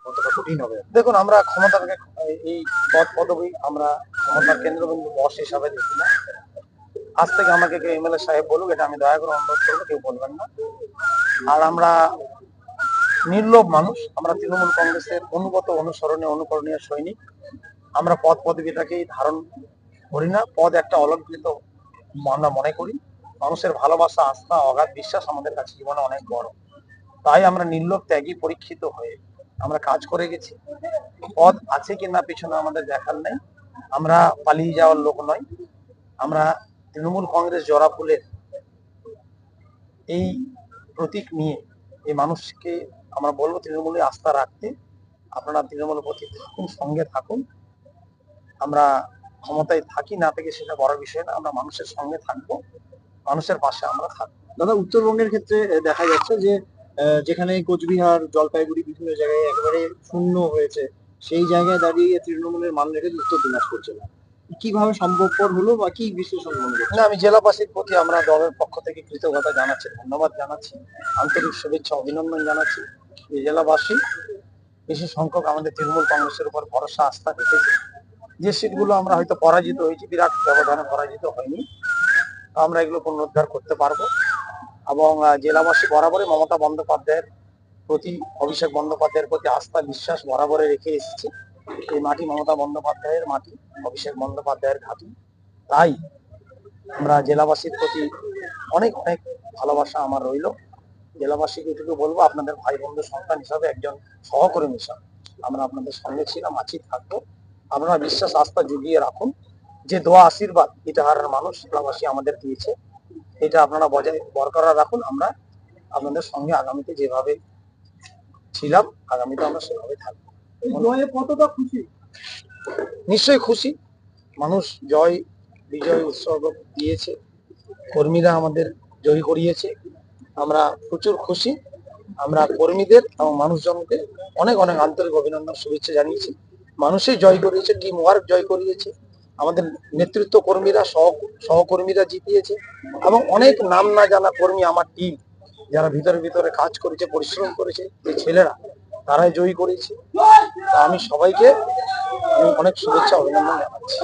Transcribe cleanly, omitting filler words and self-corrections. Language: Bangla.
কতটা কঠিন হবে? দেখুন, আমরা ক্ষমতাকে এই পদ পদবি আমরা ক্ষমতার কেন্দ্রবিন্দু বস হিসাবে দেখি না। আজ থেকে আমাকে কেউ এমএলএ সাহেব বলুক, এটা আমি দয়া করে অনুরোধ করবো, কেউ বলবেন না। আর আমরা নির্লোভ মানুষ, আমরা তৃণমূল কংগ্রেসের অনুগত, অনুসরণীয়, অনুকরণীয় সৈনিক। আমরা পদ পদবিটাকেই ধারণ করি না। পদ একটা অলঙ্কৃত আমরা মনে করি। মানুষের ভালোবাসা, আস্থা, অগাধ বিশ্বাস আমাদের কাছে জীবনে অনেক বড়। তাই আমরা নির্লোভ, ত্যাগী, পরীক্ষিত হয়ে আমরা কাজ করে গেছি। পদ আছে কিনা পিছনে আমাদের দেখার নেই। আমরা পালিয়ে যাওয়ার লোক নয়। আমরা তৃণমূল কংগ্রেস জোড়া ফুলের এই প্রতীক নিয়ে এই মানুষকে আমরা বলবো তৃণমূলে আস্থা রাখতে। আপনারা তৃণমূলের প্রতি থাকুন, সঙ্গে থাকুন। আমরা ক্ষমতায় থাকি না থেকে সেটা বড় বিষয় না। আমরা মানুষের সঙ্গে থাকবো, মানুষের পাশে আমরা থাকবো। দাদা, উত্তরবঙ্গের ক্ষেত্রে দেখা যাচ্ছে যে যেখানে কোচবিহার, জলপাইগুড়ি বিভিন্ন জায়গায় একেবারে শূন্য হয়েছে, সেই জায়গায় দাঁড়িয়ে তৃণমূলের মান রেখে উত্তর দিনাজপুর জেলা কিভাবে সম্ভবপর হলো বা কি বিশ্লেষণ মনে করছেন? না, আমি জেলাবাসীর প্রতি আমরা দলের পক্ষ থেকে কৃতজ্ঞতা জানাচ্ছি, ধন্যবাদ জানাচ্ছি, আন্তরিক শুভেচ্ছা, অভিনন্দন জানাচ্ছি। এই জেলাবাসী বেশি সংখ্যক আমাদের তৃণমূল কংগ্রেসের উপর ভরসা, আস্থা রেখেছে। যে সিটগুলো আমরা হয়তো পরাজিত হয়েছি, বিরাট ব্যবধানে পরাজিত হয়নি, আমরা এগুলো পুনরুদ্ধার করতে পারবো। এবং জেলাবাসী বরাবরই মমতা বন্দ্যোপাধ্যায়ের প্রতি, অভিষেক বন্দ্যোপাধ্যায়ের প্রতি আস্থা, বিশ্বাস বরাবরই রেখে এসেছে। এই মাটি মমতা বন্দ্যোপাধ্যায়ের মাটি, অভিষেক বন্দ্যোপাধ্যায়ের ঘাঁটি। তাই আমরা জেলাবাসীর প্রতি অনেক অনেক ভালোবাসা আমার রইল। জেলাবাসীকে এটুকু বলবো, আপনাদের ভাই বন্ধু সন্তান হিসাবে, একজন সহকর্মী হিসাবে আমরা আপনাদের সঙ্গে ছিলাম, আছি, থাকবো। আপনারা বিশ্বাস, আস্থা জুগিয়ে রাখুন। যে দোয়া, আশীর্বাদ ইটাহারের মানুষ, জেলাবাসী আমাদের দিয়েছে, এটা আপনারা বজায় বরকরার রাখুন। আমরা আপনাদের সঙ্গে আগামীতে যেভাবে ছিলাম, আগামীতে আমরা সেভাবে থাকবো। কতটা খুশি? নিশ্চয়ই খুশি। মানুষ জয় বিজয় উৎসর্গ দিয়েছে, কর্মীরা আমাদের জয়ী করিয়েছে। আমরা প্রচুর খুশি। আমরা কর্মীদের এবং মানুষজনকে অনেক অনেক আন্তরিক অভিনন্দন, শুভেচ্ছা জানিয়েছি। মানুষই জয় করিয়েছে, টিম ওয়ার্ক জয় করিয়েছে, আমাদের নেতৃত্ব কর্মীরা, সহকর্মীরা জিতিয়েছে, এবং অনেক নাম না জানা কর্মী, আমার টিম যারা ভিতরে ভিতরে কাজ করেছে, পরিশ্রম করেছে, যে ছেলেরা, তারাই জয়ী করেছে। আমি সবাইকে অনেক শুভেচ্ছা, অভিনন্দন জানাচ্ছি।